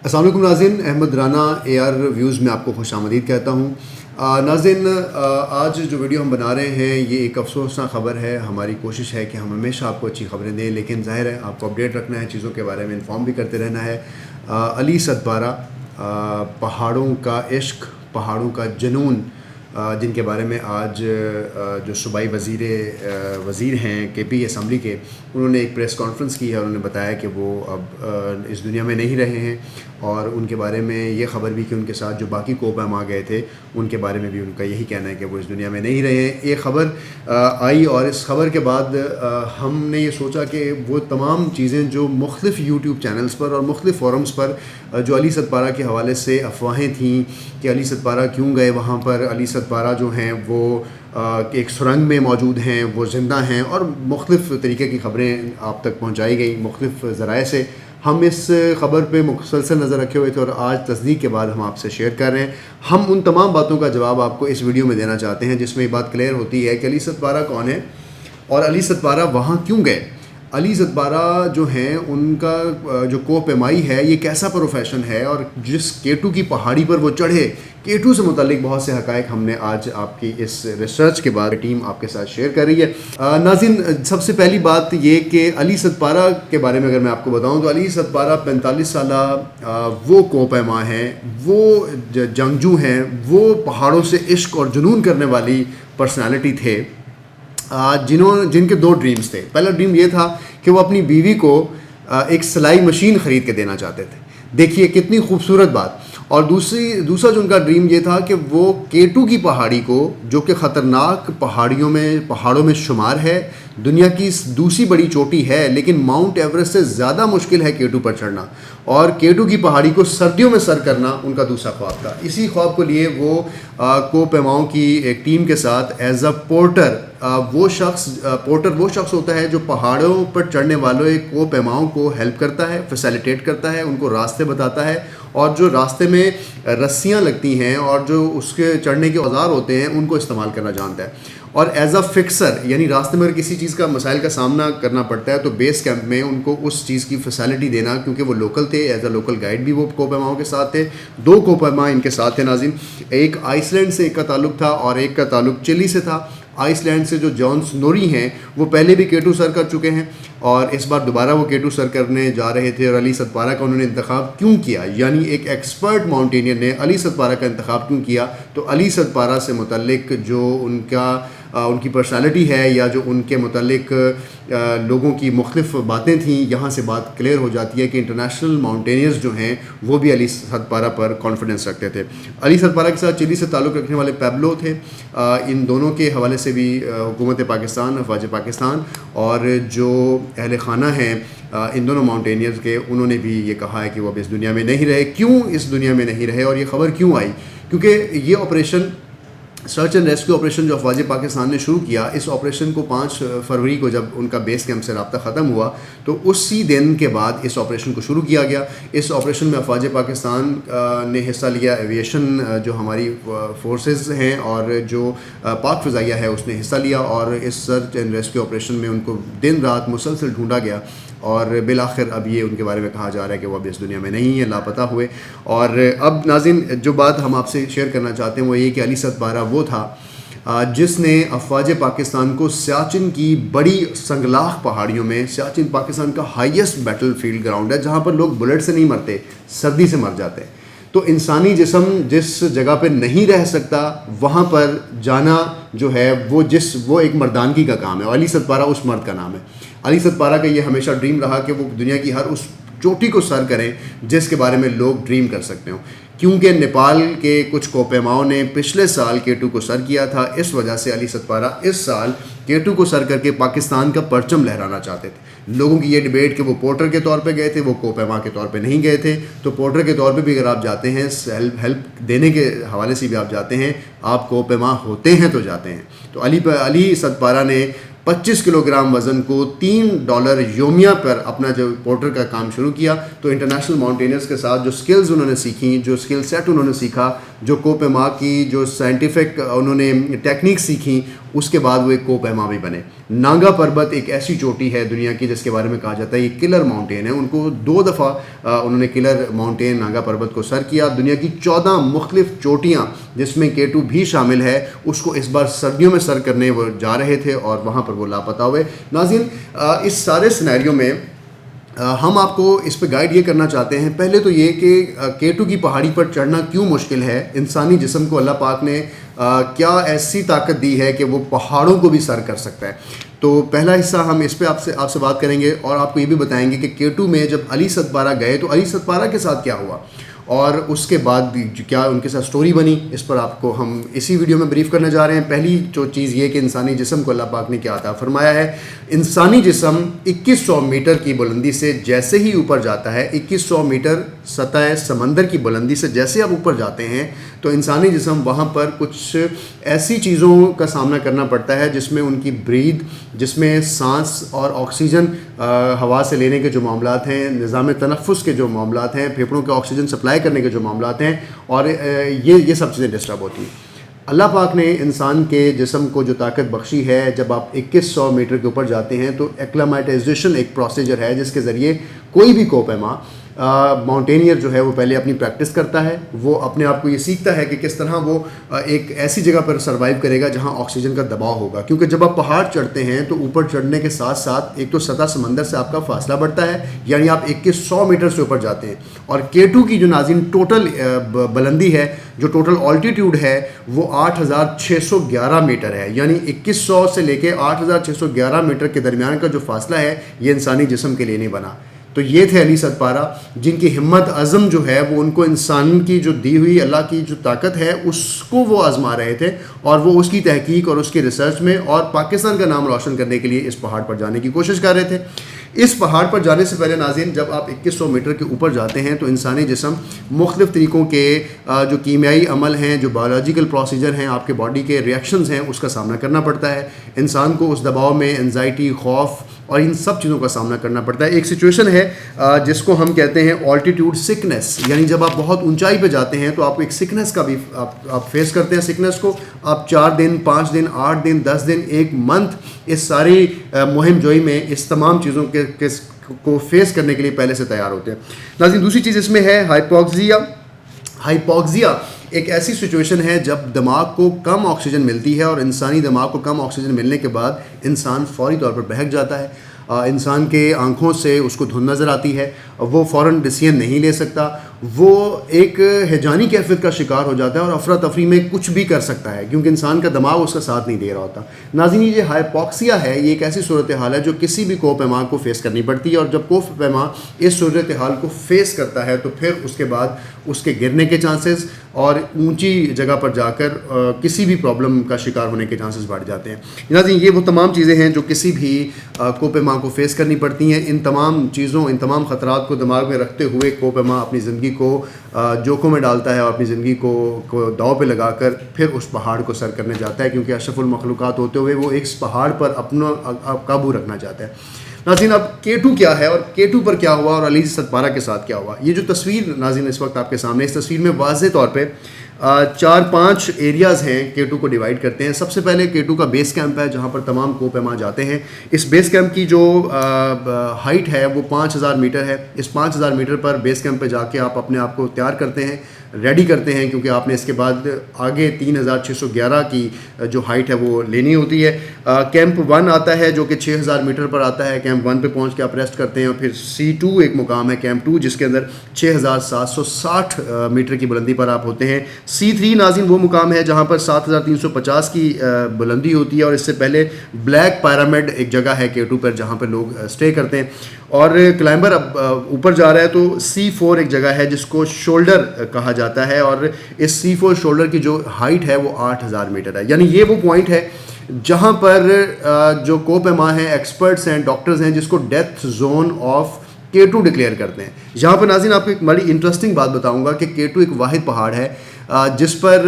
السلام علیکم ناظرین، احمد رانا اے آر ویوز میں آپ کو خوش آمدید کہتا ہوں۔ ناظرین، آج جو ویڈیو ہم بنا رہے ہیں یہ ایک افسوسناک خبر ہے۔ ہماری کوشش ہے کہ ہم ہمیشہ آپ کو اچھی خبریں دیں، لیکن ظاہر ہے آپ کو اپڈیٹ رکھنا ہے، چیزوں کے بارے میں انفارم بھی کرتے رہنا ہے۔ علی صدپارہ، پہاڑوں کا عشق، پہاڑوں کا جنون، جن کے بارے میں آج جو صوبائی وزیر ہیں کے پی اسمبلی کے، انہوں نے ایک پریس کانفرنس کی ہے۔ انہوں نے بتایا کہ وہ اب اس دنیا میں نہیں رہے ہیں، اور ان کے بارے میں یہ خبر بھی کہ ان کے ساتھ جو باقی کوپیما گئے تھے ان کے بارے میں بھی ان کا یہی کہنا ہے کہ وہ اس دنیا میں نہیں رہے ہیں۔ یہ خبر آئی، اور اس خبر کے بعد ہم نے یہ سوچا کہ وہ تمام چیزیں جو مختلف یوٹیوب چینلز پر اور مختلف فورمز پر جو علی صدپارہ کے حوالے سے افواہیں تھیں کہ علی صدپارہ کیوں گئے وہاں پر، علی صدپارہ جو ہیں وہ ایک سرنگ میں موجود ہیں، وہ زندہ ہیں، اور مختلف طریقے کی خبریں آپ تک پہنچائی گئی مختلف ذرائع سے۔ ہم اس خبر پہ مسلسل نظر رکھے ہوئے تھے، اور آج تصدیق کے بعد ہم آپ سے شیئر کر رہے ہیں۔ ہم ان تمام باتوں کا جواب آپ کو اس ویڈیو میں دینا چاہتے ہیں جس میں یہ بات کلیئر ہوتی ہے کہ علی صدپارہ کون ہے اور علی صدپارہ وہاں کیوں گئے۔ علی صدپارہ جو ہیں ان کا جو کوپیمائی ہے یہ کیسا پروفیشن ہے، اور جس K2 کی پہاڑی پر وہ چڑھے، K2 سے متعلق بہت سے حقائق ہم نے آج آپ کی اس ریسرچ کے بعد ٹیم آپ کے ساتھ شیئر کر رہی ہے۔ ناظرین، سب سے پہلی بات یہ کہ علی صدپارہ کے بارے میں اگر میں آپ کو بتاؤں تو علی صدپارہ 45 سالہ وہ کوپیما ہیں، وہ جنگجو ہیں، وہ پہاڑوں سے عشق اور جنون کرنے والی پرسنالٹی تھے، جن کے دو ڈریمز تھے۔ پہلا ڈریم یہ تھا کہ وہ اپنی بیوی کو ایک سلائی مشین خرید کے دینا چاہتے تھے۔ دیکھیے کتنی خوبصورت بات۔ اور دوسرا جو ان کا ڈریم یہ تھا کہ وہ K2 کی پہاڑی کو، جو کہ خطرناک پہاڑوں میں شمار ہے، دنیا کی دوسری بڑی چوٹی ہے، لیکن ماؤنٹ ایوریسٹ سے زیادہ مشکل ہے K2 پر چڑھنا، اور K2 کی پہاڑی کو سردیوں میں سر کرنا ان کا دوسرا خواب تھا۔ اسی خواب کو لیے وہ کوپیماؤں کی ایک ٹیم کے ساتھ ایز اے پورٹر، وہ شخص ہوتا ہے جو پہاڑوں پر چڑھنے والوں کوپیماؤں کو ہیلپ کرتا ہے، فیسیلیٹیٹ کرتا ہے، ان کو راستے بتاتا ہے، اور جو راستے میں رسیاں لگتی ہیں اور جو اس کے چڑھنے کے اوزار ہوتے ہیں ان کو استعمال کرنا جانتا ہے۔ اور ایز اے فکسر، یعنی راستے میں کسی چیز کا مسائل کا سامنا کرنا پڑتا ہے تو بیس کیمپ میں ان کو اس چیز کی فیسیلٹی دینا، کیونکہ وہ لوکل تھے، ایز اے لوکل گائیڈ بھی وہ کوپیماؤں کے ساتھ تھے۔ دو کوپیما ان کے ساتھ تھے ناظرین، ایک آئس لینڈ سے ایک کا تعلق تھا اور ایک کا تعلق چلی سے تھا۔ آئس لینڈ سے جو جان سنوری ہیں وہ پہلے بھی K2 سر کر چکے ہیں، اور اس بار دوبارہ وہ K2 سر کرنے جا رہے تھے۔ اور علی صدپارہ کا انہوں نے انتخاب کیوں کیا، یعنی ایک ایکسپرٹ ماؤنٹینئر نے علی صدپارہ کا انتخاب کیوں کیا، تو علی صدپارہ سے متعلق جو ان کی پرسنالٹی ہے، یا جو ان کے متعلق لوگوں کی مختلف باتیں تھیں، یہاں سے بات کلیئر ہو جاتی ہے کہ انٹرنیشنل ماؤنٹینئرز جو ہیں وہ بھی علی صدپارہ پر کانفیڈنس رکھتے تھے۔ علی صدپارہ کے ساتھ چلی سے تعلق رکھنے والے پیبلو تھے، ان دونوں کے حوالے سے بھی حکومت پاکستان، افواج پاکستان اور جو اہل خانہ ہیں ان دونوں ماؤنٹینئرز کے، انہوں نے بھی یہ کہا ہے کہ وہ اب اس دنیا میں نہیں رہے۔ کیوں اس دنیا میں نہیں رہے اور یہ خبر کیوں آئی؟ کیونکہ یہ operation, search and rescue operation جو افواج پاکستان نے شروع کیا، اس آپریشن کو 5 فروری کو جب ان کا بیس کیمپ سے رابطہ ختم ہوا تو اسی دن کے بعد اس آپریشن کو شروع کیا گیا۔ اس آپریشن میں افواج پاکستان نے حصہ لیا، ایویشن جو ہماری فورسز ہیں اور جو پاک فضائیہ ہے اس نے حصہ لیا، اور اس سرچ اینڈ ریسکیو آپریشن میں ان کو دن رات مسلسل ڈھونڈا گیا، اور بالآخر اب یہ ان کے بارے میں کہا جا رہا ہے کہ وہ اب اس دنیا میں نہیں ہیں، لاپتہ ہوئے۔ اور اب ناظرین، جو بات ہم آپ سے شیئر کرنا چاہتے ہیں وہ یہ کہ علی صدپارہ وہ تھا جس نے افواج پاکستان کو سیاچن کی بڑی سنگلاخ پہاڑیوں میں، سیاچن پاکستان کا ہائیسٹ بیٹل فیلڈ گراؤنڈ ہے جہاں پر لوگ بلٹ سے نہیں مرتے، سردی سے مر جاتے ہیں، تو انسانی جسم جس جگہ پہ نہیں رہ سکتا وہاں پر جانا جو ہے وہ ایک مردانگی کا کام ہے، اور علی صدپارہ اس مرد کا نام ہے۔ علی صدپارہ کا یہ ہمیشہ ڈریم رہا کہ وہ دنیا کی ہر اس چوٹی کو سر کریں جس کے بارے میں لوگ ڈریم کر سکتے ہوں، کیونکہ نیپال کے کچھ کوپیماؤں نے پچھلے سال K2 کو سر کیا تھا، اس وجہ سے علی صدپارہ اس سال K2 کو سر کر کے پاکستان کا پرچم لہرانا چاہتے تھے۔ لوگوں کی یہ ڈیبیٹ کہ وہ پورٹر کے طور پہ گئے تھے، وہ کوپیما کے طور پہ نہیں گئے تھے، تو پورٹر کے طور پہ بھی اگر آپ جاتے ہیں، ہیلپ دینے کے حوالے سے بھی آپ جاتے ہیں، آپ کوپیما ہوتے ہیں تو جاتے ہیں۔ تو علی صدپارہ نے 25 کلو گرام وزن کو $3 یومیہ پر اپنا جو پورٹر کا کام شروع کیا، تو انٹرنیشنل ماؤنٹینئرز کے ساتھ جو سکلز انہوں نے سیکھیں، جو سکل سیٹ انہوں نے سیکھا، جو کوپیما کی جو سائنٹیفک انہوں نے ٹیکنیک سیکھیں، उसके बाद वो एक कोपैमा भी बने। नागा पर्वत एक ऐसी चोटी है दुनिया की जिसके बारे में कहा जाता है ये किलर माउंटेन है। उनको 2 दफ़ा उन्होंने किलर माउंटेन नागा पर्वत को सर किया। दुनिया की 14 मुख्तलिफ चोटियाँ जिसमें K2 भी शामिल है उसको इस बार सर्दियों में सर करने वो जा रहे थे और वहाँ पर वो लापता हुए। नाज़रीन, इस सारे सिनेरियो में हम आपको इस पे गाइड ये करना चाहते हैं, पहले तो ये कि K2 की पहाड़ी पर चढ़ना क्यों मुश्किल है, इंसानी जिस्म को अल्लाह पाक ने क्या ऐसी ताकत दी है कि वो पहाड़ों को भी सर कर सकता है। तो पहला हिस्सा हम इस पे आपसे बात करेंगे और आपको ये भी बताएंगे कि K2 में जब अली सतपारा गए तो अली सतपारा के साथ क्या हुआ और उसके बाद क्या उनके साथ स्टोरी बनी, इस पर आपको हम इसी वीडियो में ब्रीफ करने जा रहे हैं। पहली जो चीज़ ये कि इंसानी जिस्म को अल्लाह पाक ने क्या अता फरमाया है। इंसानी जिस्म 2100 मीटर की बुलंदी से जैसे ही ऊपर जाता है, 2100 मीटर सतह समंदर की बुलंदी से जैसे आप ऊपर जाते हैं तो इंसानी जिस्म वहाँ पर कुछ ऐसी चीज़ों का सामना करना पड़ता है जिसमें जिसमें सांस और ऑक्सीजन हवा से लेने के जो मामलात हैं, निज़ाम तनफ़ुस के जो मामलात हैं, फेफड़ों के ऑक्सीजन सप्लाई करने के जो मामलात हैं, और ये सब चीज़ें डिस्टर्ब होती हैं। अल्लाह पाक ने इंसान के जिस्म को जो ताकत बख्शी है, जब आप 2100 मीटर के ऊपर जाते हैं तो एक्लामेटाइजेशन एक प्रोसीजर है जिसके ज़रिए कोई भी कोपैमा माउंटेनियर जो है वो पहले अपनी प्रैक्टिस करता है, वो अपने आप को ये सीखता है कि किस तरह वो एक ऐसी जगह पर सर्वाइव करेगा जहां ऑक्सीजन का दबाव होगा। क्योंकि जब आप पहाड़ चढ़ते हैं तो ऊपर चढ़ने के साथ साथ एक तो सतह समंदर से आपका फासला बढ़ता है, यानी आप 2100 मीटर से ऊपर जाते हैं, और K2 की जो नाज़रीन टोटल बुलंदी है, जो टोटल ऑल्टीट्यूड है वो 8611 मीटर है, यानी 2100 से लेके 8611 मीटर के दरमियान का जो फासला है ये इंसानी जिस्म के लिए नहीं बना। तो ये थे अली सतपारा जिनकी हिम्मत अज़म जो है वो उनको इंसान की जो दी हुई अल्लाह की जो ताकत है उसको वो आजमा रहे थे और वो उसकी तहकीक और उसकी रिसर्च में और पाकिस्तान का नाम रोशन करने के लिए इस पहाड़ पर जाने की कोशिश कर रहे थे। इस पहाड़ पर जाने से पहले नाज़रीन, जब आप 2100 मीटर के ऊपर जाते हैं तो इंसानी जिस्म मुख्तलिफ़ तरीक़ों के जो कीमियाई अमल हैं, जो बायोलॉजिकल प्रोसीजर हैं, आपके बॉडी के रिएक्शंस हैं, उसका सामना करना पड़ता है। इंसान को उस दबाव में एंजाइटी, खौफ और इन सब चीज़ों का सामना करना पड़ता है। एक सिचुएशन है जिसको हम कहते हैं ऑल्टीट्यूड सिकनेस, यानी जब आप बहुत ऊंचाई पे जाते हैं तो आप एक सिकनेस का भी आप फेस करते हैं। सिकनेस को आप 4 दिन, 5 दिन, 8 दिन, 10 दिन, 1 मंथ इस सारी मुहिम जोई में इस तमाम चीज़ों को फेस करने के लिए पहले से तैयार होते हैं। नाज़रीन, दूसरी चीज़ इसमें है हाइपोक्सिया एक ऐसी सिचुएशन है जब दिमाग को कम ऑक्सीजन मिलती है और इंसानी दिमाग को कम ऑक्सीजन मिलने के बाद इंसान फौरी तौर पर बहक जाता है। इंसान के आँखों से उसको धुंध नज़र आती है, वो फ़ौरन डिसीजन नहीं ले सकता, वो एक हैजानी कैफियत का शिकार हो जाता है और अफरा तफरी में कुछ भी कर सकता है क्योंकि इंसान का दिमाग उसका साथ नहीं दे रहा होता। नाज़रीन, ये हाइपोक्सिया है, ये एक ऐसी सूरत हाल है जो किसी भी कोपैमा को फेस करनी पड़ती है, और जब कोपैमा इस सूरत हाल को फेस करता है तो फिर उसके बाद उसके गिरने के चांसेस और ऊंची जगह पर जाकर किसी भी प्रॉब्लम का शिकार होने के चांसेस बढ़ जाते हैं। नाज़रीन, ये वो तमाम चीज़ें हैं जो किसी भी कोपैमा को फेस करनी पड़ती हैं। इन तमाम चीज़ों, इन तमाम ख़तरात को दिमाग में रखते हुए कोपैमा अपनी ज़िंदगी को जोखों में डालता है और अपनी ज़िंदगी को दाव पे लगाकर फिर उस पहाड़ को सर करने जाता है, क्योंकि अशरफुल मखलूक़ात होते हुए वो एक पहाड़ पर अपना काबू रखना चाहता है। नाज़रीन, अब K2 क्या है और K2 पर क्या हुआ और अली सतपारा के साथ क्या हुआ, ये जो तस्वीर नाज़रीन इस वक्त आपके सामने, इस तस्वीर में वाज़ेह तौर पे 4-5 एरियाज़ हैं K2 को डिवाइड करते हैं। सबसे पहले K2 का बेस कैंप है जहाँ पर तमाम कोपैमा जाते हैं। इस बेस कैंप की जो हाइट है वो 5000 मीटर है। इस 5000 मीटर पर बेस कैंप पे जाके आप अपने आप को तैयार करते हैं, रेडी करते हैं, क्योंकि आपने इसके बाद आगे 3611 की जो हाइट है वो लेनी होती है। कैंप 1 आता है जो कि 6000 मीटर पर आता है। कैंप 1 पे पहुंच के आप रेस्ट करते हैं और फिर C2 एक मुकाम है कैंप 2 जिसके अंदर 6760 मीटर की बुलंदी पर आप होते हैं। C3 नाज़रीन वो मुकाम है जहां पर 7350 की बुलंदी होती है, और इससे पहले ब्लैक पिरामिड एक जगह है K2 पर जहां पर लोग स्टे करते हैं। और क्लाइंबर अब ऊपर जा रहा है तो C4 एक जगह है जिसको शोल्डर कहा जाता है, और इस C4 शोल्डर की जो हाइट है वो 8000 मीटर है। यानी ये वो पॉइंट है जहां पर जो कोपैमा हैं, एक्सपर्ट्स हैं, डॉक्टर्स हैं, जिसको death zone of K2 declare करते हैं। यहाँ पर नाज़रीन आपको एक बड़ी इंटरेस्टिंग बात बताऊंगा कि K2 एक वाहिद पहाड़ है जिस पर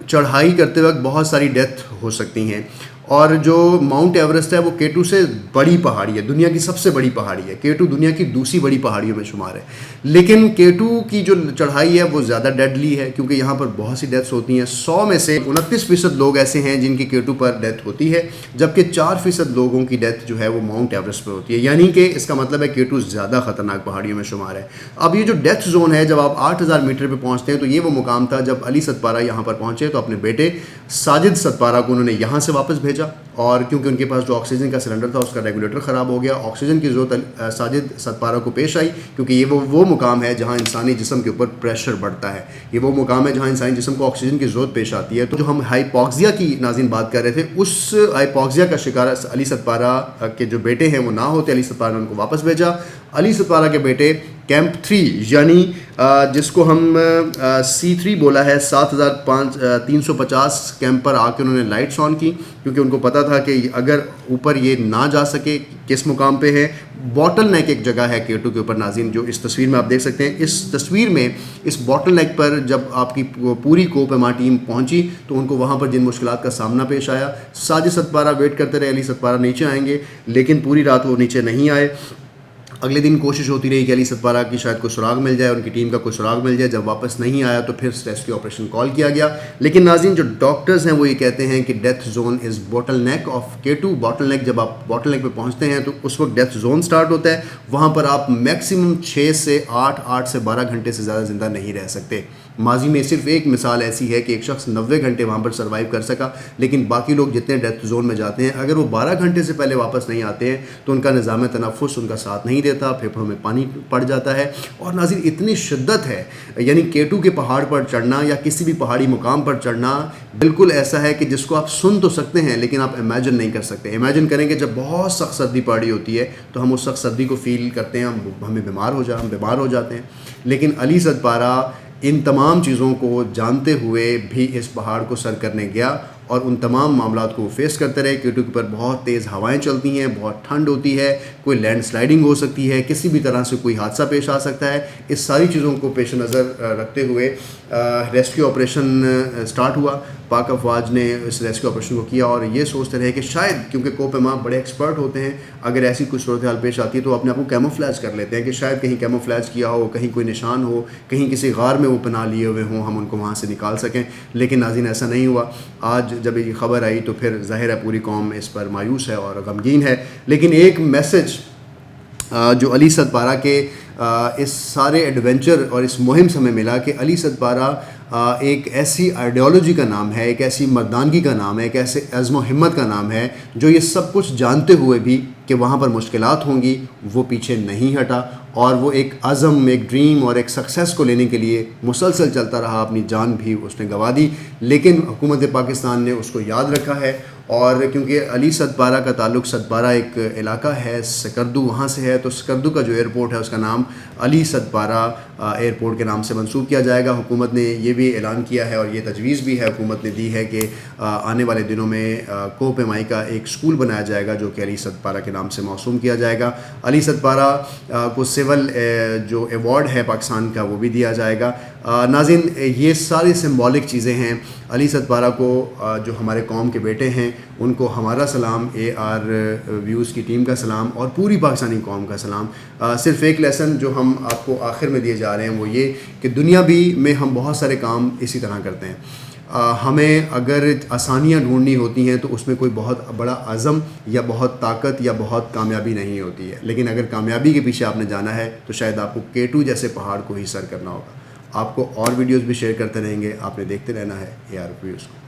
चढ़ाई करते वक्त बहुत सारी डेथ हो सकती हैं, اور جو माउंट एवरेस्ट है वो K2 से बड़ी पहाड़ी है, दुनिया की सबसे बड़ी पहाड़ी है। K2 दुनिया की दूसरी बड़ी पहाड़ियों में शुमार है, लेकिन K2 की जो चढ़ाई है वो ज़्यादा डेडली है क्योंकि यहाँ पर बहुत सी डेथ्स होती हैं। 100 में से 29% लोग ऐसे हैं जिनकी K2 पर डेथ होती है, जबकि 4% लोगों की डेथ जो है वो माउंट एवरेस्ट पर होती है। यानी कि इसका मतलब है K2 ज़्यादा ख़तरनाक पहाड़ियों में शुमार है। अब ये जो डेथ जोन है, जब आप 8000 मीटर पे पहुँचते हैं तो ये वो मुकाम था जब अली सतपारा यहाँ पर पहुँचे तो अपने बेटे साजिद सतपारा को उन्होंने यहाँ से वापस भेजा, और क्योंकि उनके पास जो ऑक्सीजन का सिलेंडर था उसका रेगुलेटर ख़राब हो गया। ऑक्सीजन की ज़रूरत साजिद सतपारा को पेश आई क्योंकि ये वो मुकाम है जहाँ इंसानी जिस्म के ऊपर प्रेशर बढ़ता है, ये वो मुकाम है जहाँ इंसानी जिस्म को ऑक्सीजन की ज़रूरत पेश आती है। तो जो हम हाइपॉक्सिया की नाज़रीन बात कर रहे थे, उस हाइपॉक्सिया का शिकार अली सतपारा के जो बेटे हैं वो ना होते। अली सतपारा ने उनको वापस भेजा। अली सतपारा के बेटे कैंप 3 यानी जिसको हम C3 बोला है, 7350 कैंप पर आके उन्होंने लाइट्स ऑन की क्योंकि उनको पता था कि अगर ऊपर ये ना जा सके, किस मुकाम पे है, बॉटल नेक एक जगह है K2 के ऊपर नाज़रीन, जो इस तस्वीर में आप देख सकते हैं। इस तस्वीर में इस बॉटल नेक पर जब आपकी पूरी कोपमा टीम पहुंची तो उनको वहां पर जिन मुश्किलात का सामना पेश आया, साजिद सतपारा वेट करते रहे अली सतपारा नीचे आएंगे, लेकिन पूरी रात वो नीचे नहीं आए। अगले दिन कोशिश होती रही कि अली सतपारा की शायद कोई सुराग मिल जाए, उनकी टीम का कोई सुराग मिल जाए। जब वापस नहीं आया तो फिर रेस्क्यू ऑपरेशन कॉल किया गया, लेकिन नाज़रीन जो डॉक्टर्स हैं वो ये कहते हैं कि death zone is bottle neck of K2। Bottle नेक, जब आप बॉटल नेक पे पहुंचते हैं तो उस वक्त डेथ जोन स्टार्ट होता है। वहाँ पर आप मैक्सिमम 6 से 8 से 12 घंटे से ज़्यादा ज़िंदा नहीं रह सकते। माजी में सिर्फ एक मिसाल ऐसी है कि एक शख्स 90 घंटे वहाँ पर सर्वाइव कर सका, लेकिन बाकी लोग जितने डेथ जोन में जाते हैं अगर वो 12 घंटे से पहले वापस नहीं आते हैं तो उनका निज़ाम तनफ़ुस उनका साथ नहीं देता, फेफड़ों में पानी पड़ जाता है। और नाज़रीन इतनी शिद्दत है, यानी K2 के पहाड़ पर चढ़ना या किसी भी पहाड़ी मुकाम पर चढ़ना बिल्कुल ऐसा है कि जिसको आप सुन तो सकते हैं लेकिन आप इमेजिन नहीं कर सकते। इमेजिन करेंगे जब बहुत सख्त सर्दी पड़ी होती है तो हम उस सख्त सर्दी को फ़ील करते हैं, हम बीमार हो जाते हैं। लेकिन अली सतपारा इन तमाम चीज़ों को जानते हुए भी इस पहाड़ को सर करने गया और उन तमाम मामलात को फेस करते रहे। K2 पर बहुत तेज़ हवाएं चलती हैं, बहुत ठंड होती है, कोई लैंड स्लाइडिंग हो सकती है, किसी भी तरह से कोई हादसा पेश आ सकता है। इस सारी चीज़ों को पेश नज़र रखते हुए रेस्क्यू ऑपरेशन स्टार्ट हुआ। पाक अफवाज ने इस रेस्क्यू ऑपरेशन को किया और ये सोचते रहे कि शायद, क्योंकि कोपमा बड़े एक्सपर्ट होते हैं, अगर ऐसी कोई सूरत हाल पेश आती है तो अपने आप को कैमोफ्लेज कर लेते हैं कि शायद कहीं कैमोफ्लेज किया हो, कहीं कोई निशान हो, कहीं किसी गार में वो पनाह लिए हुए हों, हम उनको वहाँ से निकाल सकें। लेकिन नाज़रीन ऐसा नहीं हुआ। आज जब ये ख़बर आई तो फिर ज़ाहिर है पूरी कौम इस पर मायूस है और गमगीन है। लेकिन एक मैसेज जो अली सतपारा के इस सारे एडवेंचर और इस मुहिम से हमें मिला कि अली सतपारा एक ऐसी आइडियोलॉजी का नाम है, एक ऐसी मर्दानगी का नाम है, एक ऐसे अज़्म हिम्मत का नाम है जो ये सब कुछ जानते हुए भी कि वहाँ पर मुश्किलात होंगी वो पीछे नहीं हटा और वो एक अज़म, एक ड्रीम और एक सक्सेस को लेने के लिए मुसलसल चलता रहा। अपनी जान भी उसने गंवा दी, लेकिन हुकूमत पाकिस्तान ने उसको याद रखा है। और क्योंकि अली सतपारा का ताल्लुक़, सतपारा एक इलाका है सकर्दू, वहाँ से है, तो सकर्दू का जो एयरपोर्ट है उसका नाम अली सतपारा एयरपोर्ट के नाम से मंसूब किया जाएगा। हुकूमत ने ये भी ऐलान किया है और ये तजवीज़ भी है हुकूमत ने दी है कि आने वाले दिनों में कोपमाई का एक स्कूल बनाया जाएगा जो कि अली सतपारा के नाम से मौसूम किया जाएगा। अली सतपारा को सिविल जो एवॉर्ड है पाकिस्तान का वो भी दिया जाएगा। नाज़रीन ये सारी सिंबॉलिक चीज़ें हैं। अली सतपारा को जो हमारे कौम के बेटे हैं उनको हमारा सलाम, AR व्यूज़ की टीम का सलाम और पूरी पाकिस्तानी कौम का सलाम। सिर्फ़ एक लेसन जो हम आपको आखिर में दिए जा रहे हैं वो ये कि दुनिया भी में हम बहुत सारे काम इसी तरह करते हैं। हमें अगर आसानियाँ ढूंढनी होती हैं तो उसमें कोई बहुत बड़ा अज़म या बहुत ताकत या बहुत कामयाबी नहीं होती है, लेकिन अगर कामयाबी के पीछे आपने जाना है तो शायद आपको K2 जैसे पहाड़ को ही सर करना होगा। आपको और वीडियोस भी शेयर करते रहेंगे, आपने देखते रहना है AR व्यूज़ को।